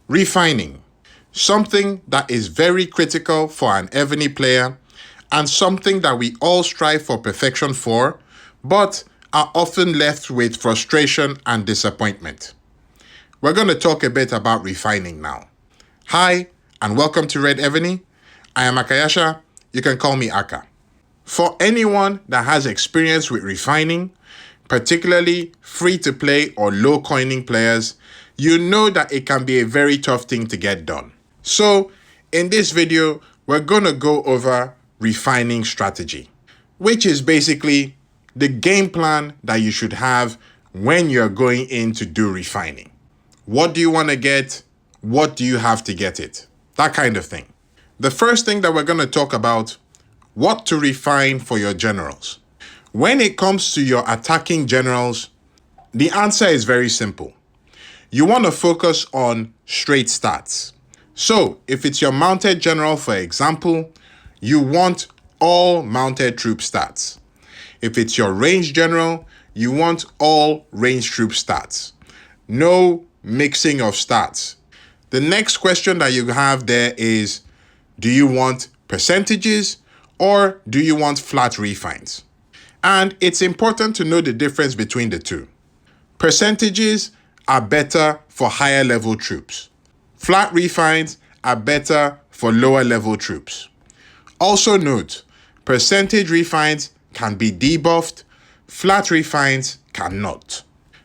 Refining, something that is very critical for an Evony player and something that we all strive for perfection for, but are often left with frustration and disappointment. We're going to talk a bit about refining now. Hi, and welcome to Red Evony. I am Akayasha. You can call me Aka. For anyone that has experience with refining, particularly free-to-play or low-coining players, you know that it can be a very tough thing to get done. So, in this video, we're going to go over refining strategy, which is basically the game plan that you should have when you're going in to do refining. What do you want to get? What do you have to get it? That kind of thing. The first thing that we're going to talk about, what to refine for your generals. When it comes to your attacking generals, the answer is very simple. You want to focus on straight stats. So, if it's your mounted general, for example, you want all mounted troop stats. If it's your ranged general, you want all ranged troop stats. No mixing of stats. The next question that you have there is, do you want percentages or do you want flat refines? And it's important to know the difference between the two. Percentages are better for higher level troops. Flat refines are better for lower level troops. Also note, percentage refines can be debuffed, flat refines cannot.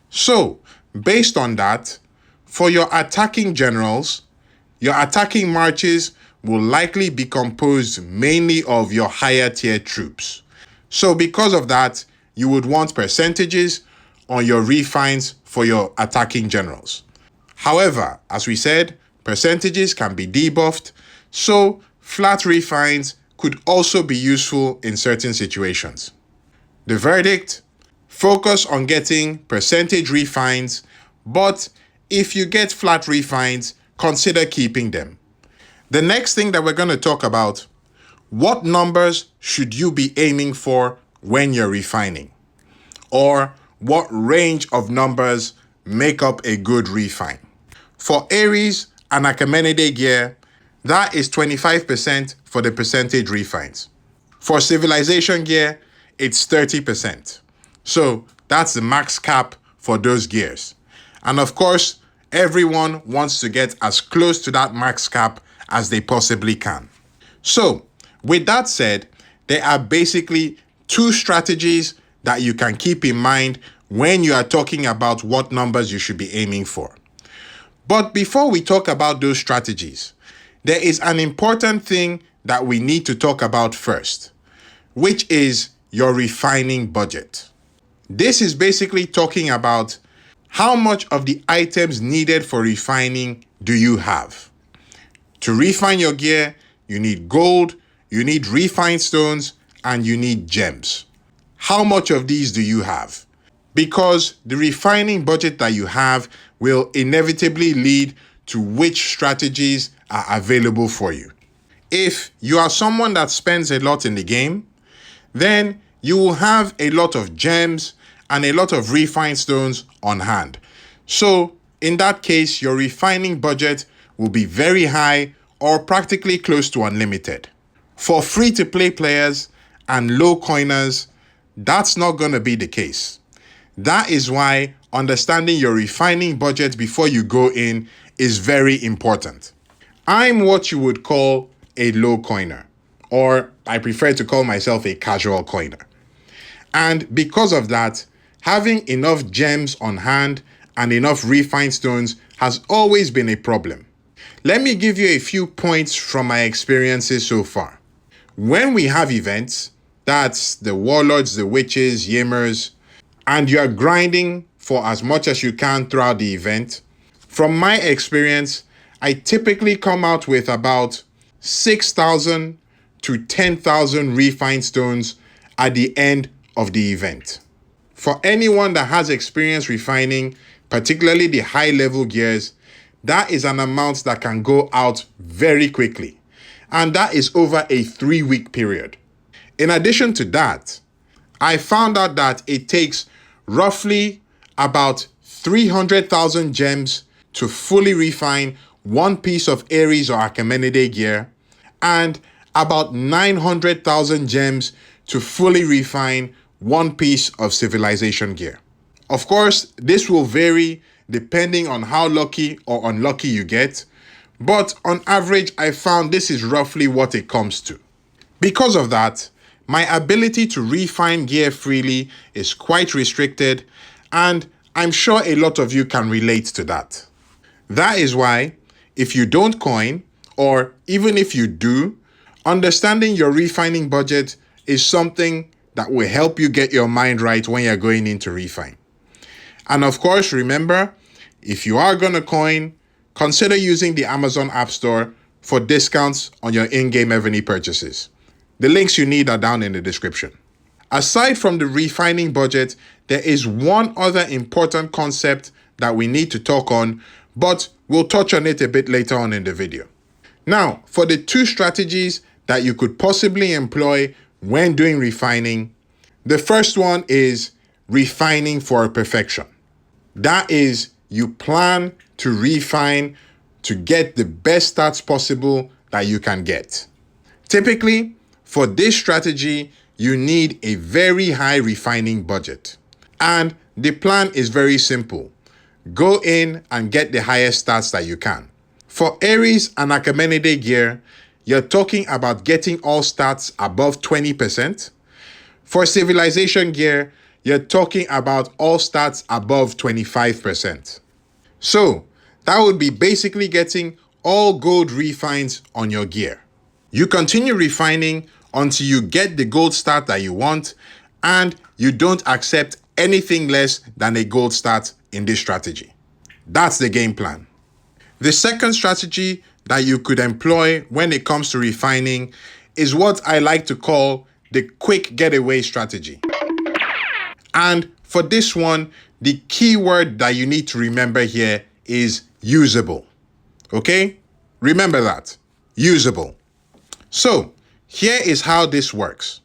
So, based on that, for your attacking generals, your attacking marches will likely be composed mainly of your higher tier troops. So because of that, you would want percentages on your refines for your attacking generals. However, as we said, percentages can be debuffed, so flat refines could also be useful in certain situations. The verdict: focus on getting percentage refines, but if you get flat refines, consider keeping them. The next thing that we're going to talk about, what numbers should you be aiming for when you're refining? Or what range of numbers make up a good refine? For Ares and Achaemenid gear, that is 25% for the percentage refines. For Civilization gear, it's 30%. So that's the max cap for those gears. And of course, everyone wants to get as close to that max cap as they possibly can. So, with that said, there are basically two strategies that you can keep in mind when you are talking about what numbers you should be aiming for. But before we talk about those strategies, there is an important thing that we need to talk about first, which is your refining budget. This is basically talking about how much of the items needed for refining do you have. To refine your gear, you need gold, you need refined stones, and you need gems. How much of these do you have? Because the refining budget that you have will inevitably lead to which strategies are available for you. If you are someone that spends a lot in the game, then you will have a lot of gems and a lot of refined stones on hand. So, in that case, your refining budget will be very high or practically close to unlimited. For free-to-play players and low coiners, that's not going to be the case. That is why understanding your refining budget before you go in is very important. I'm what you would call a low coiner, or I prefer to call myself a casual coiner. And because of that, having enough gems on hand and enough refined stones has always been a problem. Let me give you a few points from my experiences so far. When we have events, that's the warlords, the witches, yamers, and you're grinding for as much as you can throughout the event, from my experience, I typically come out with about 6,000 to 10,000 refined stones at the end of the event. For anyone that has experience refining, particularly the high-level gears, that is an amount that can go out very quickly. And that is over a 3-week period. In addition to that, I found out that it takes roughly about 300,000 gems to fully refine one piece of Aries or Achaemenid gear, and about 900,000 gems to fully refine one piece of civilization gear. Of course, this will vary depending on how lucky or unlucky you get, but on average, I found this is roughly what it comes to. Because of that, my ability to refine gear freely is quite restricted, and I'm sure a lot of you can relate to that. That is why, if you don't coin, or even if you do, understanding your refining budget is something that will help you get your mind right when you're going into refine. And of course, remember, if you are going to coin, consider using the Amazon App Store for discounts on your in-game Evony purchases. The links you need are down in the description. Aside from the refining budget, there is one other important concept that we need to talk on, but we'll touch on it a bit later on in the video. Now, for the two strategies that you could possibly employ when doing refining, the first one is refining for perfection. That is, you plan to refine to get the best stats possible that you can get. Typically, for this strategy, you need a very high refining budget. And the plan is very simple. Go in and get the highest stats that you can. For Aries and Achaemenid gear, you're talking about getting all stats above 20%. For civilization gear, you're talking about all stats above 25%. So, that would be basically getting all gold refines on your gear. You continue refining until you get the gold stat that you want, and you don't accept anything less than a gold stat in this strategy. That's the game plan. The second strategy that you could employ when it comes to refining is what I like to call the quick getaway strategy. And for this one, the key word that you need to remember here is usable. Okay? Remember that. Usable. So, here is how this works.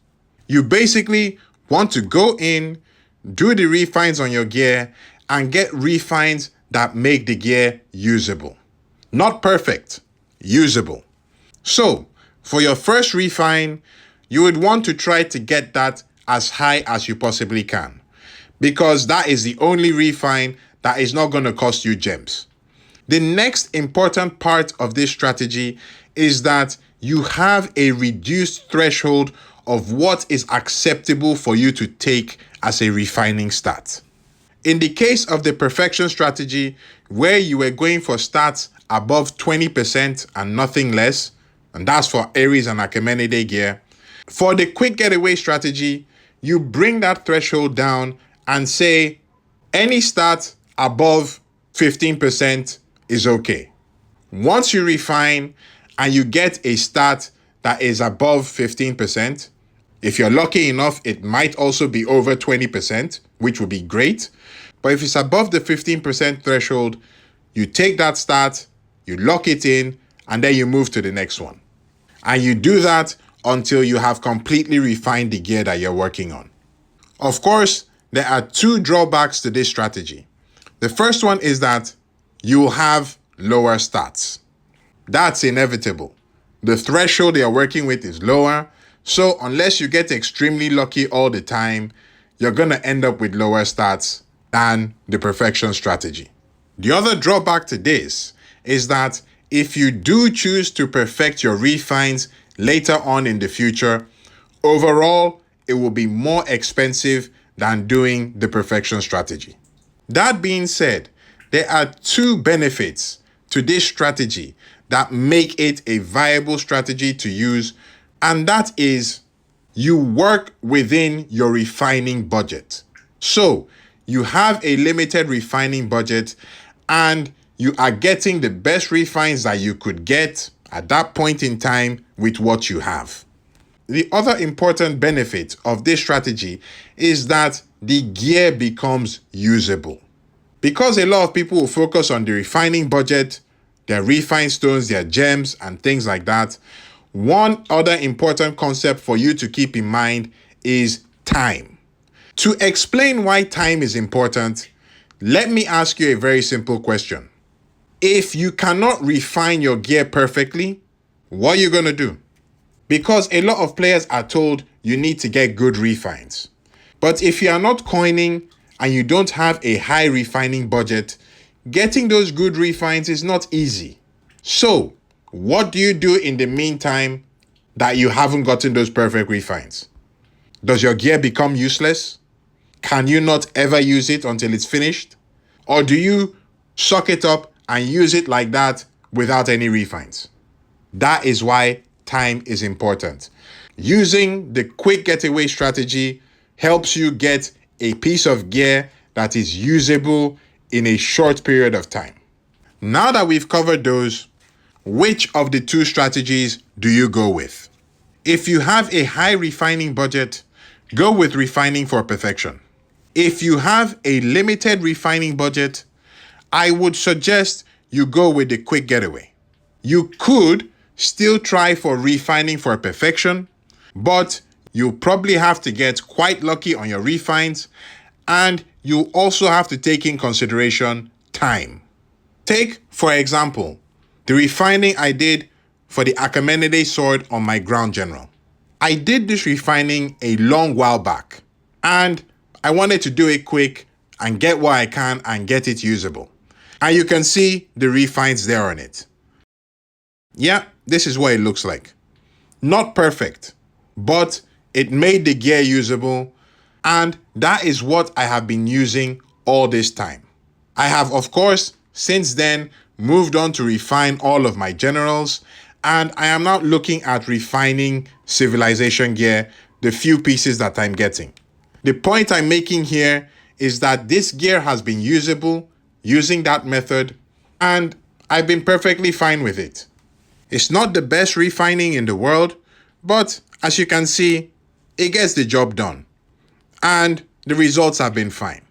You basically want to go in, do the refines on your gear, and get refines that make the gear usable. Not perfect, usable. So, for your first refine, you would want to try to get that as high as you possibly can, because that is the only refine that is not going to cost you gems. The next important part of this strategy is that you have a reduced threshold of what is acceptable for you to take as a refining stat. In the case of the perfection strategy, where you were going for stats above 20% and nothing less, and that's for Aries and Achaemenid gear, for the quick getaway strategy, you bring that threshold down and say any stat above 15% is okay. Once you refine and you get a stat that is above 15%, if you're lucky enough, it might also be over 20%, which would be great. But if it's above the 15% threshold, you take that stat, you lock it in, and then you move to the next one. And you do that until you have completely refined the gear that you're working on. Of course, there are two drawbacks to this strategy. The first one is that you will have lower stats. That's inevitable. The threshold you're working with is lower, so unless you get extremely lucky all the time, you're going to end up with lower stats than the perfection strategy. The other drawback to this is that if you do choose to perfect your refines later on in the future, overall, it will be more expensive than doing the perfection strategy. That being said, there are two benefits to this strategy that make it a viable strategy to use, and that is you work within your refining budget. So you have a limited refining budget and you are getting the best refines that you could get at that point in time with what you have. The other important benefit of this strategy is that the gear becomes usable. Because a lot of people will focus on the refining budget, their refined stones, their gems, and things like that, one other important concept for you to keep in mind is time. To explain why time is important, let me ask you a very simple question. If you cannot refine your gear perfectly, what are you going to do? Because a lot of players are told you need to get good refines. But if you are not coining and you don't have a high refining budget, getting those good refines is not easy. So, what do you do in the meantime that you haven't gotten those perfect refines? Does your gear become useless? Can you not ever use it until it's finished? Or do you suck it up and use it like that without any refines? That is why time is important. Using the quick getaway strategy helps you get a piece of gear that is usable in a short period of time. Now that we've covered those, which of the two strategies do you go with? If you have a high refining budget, go with refining for perfection. If you have a limited refining budget, I would suggest you go with the quick getaway. You could still try for refining for perfection, but you probably have to get quite lucky on your refines, and you also have to take in consideration time. Take, for example, the refining I did for the Achaemenid sword on my ground general. I did this refining a long while back, and I wanted to do it quick and get what I can and get it usable. And you can see the refines there on it. Yeah, this is what it looks like. Not perfect, but it made the gear usable, and that is what I have been using all this time. I have, of course, since then moved on to refine all of my generals, and I am now looking at refining civilization gear, the few pieces that I'm getting. The point I'm making here is that this gear has been usable using that method, and I've been perfectly fine with it. It's not the best refining in the world, but as you can see, it gets the job done. And the results have been fine.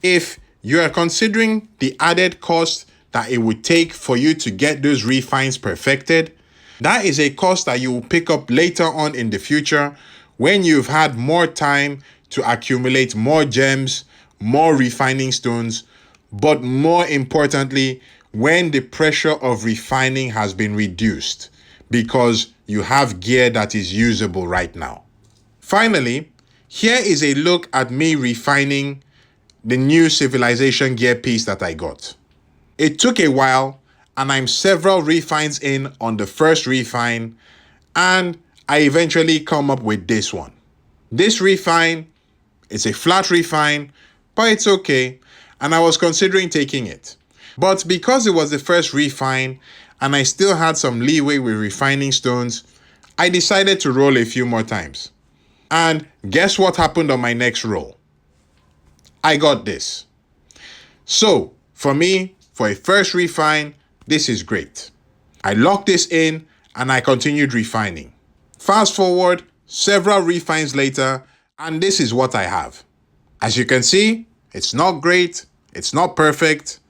If you are considering the added cost that it would take for you to get those refines perfected, that is a cost that you will pick up later on in the future when you've had more time to accumulate more gems, more refining stones, but more importantly, when the pressure of refining has been reduced because you have gear that is usable right now. Finally, here is a look at me refining the new civilization gear piece that I got. It took a while, and I'm several refines in on the first refine, and I eventually come up with this one. This refine is a flat refine, but it's okay, and I was considering taking it. But because it was the first refine, and I still had some leeway with refining stones, I decided to roll a few more times. And guess what happened on my next roll? I got this. So, for me, for a first refine, this is great. I locked this in, and I continued refining. Fast forward, several refines later, and this is what I have. As you can see, it's not great, it's not perfect,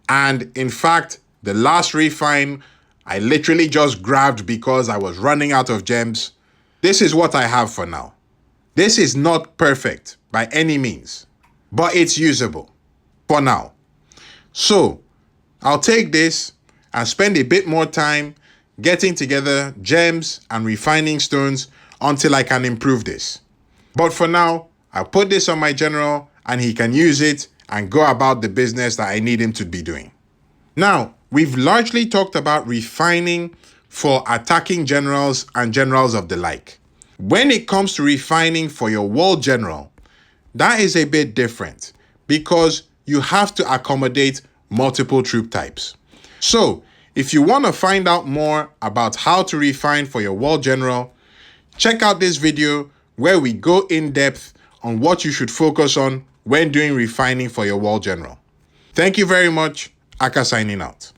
and in fact, the last refine, I literally just grabbed because I was running out of gems. This is what I have for now. This is not perfect by any means, but it's usable for now. So, I'll take this and spend a bit more time getting together gems and refining stones until I can improve this. But for now, I'll put this on my general and he can use it and go about the business that I need him to be doing. Now, we've largely talked about refining for attacking generals and generals of the like. When it comes to refining for your world general, that is a bit different because you have to accommodate multiple troop types. So, if you want to find out more about how to refine for your world general, check out this video where we go in depth on what you should focus on when doing refining for your world general. Thank you very much. Aka signing out.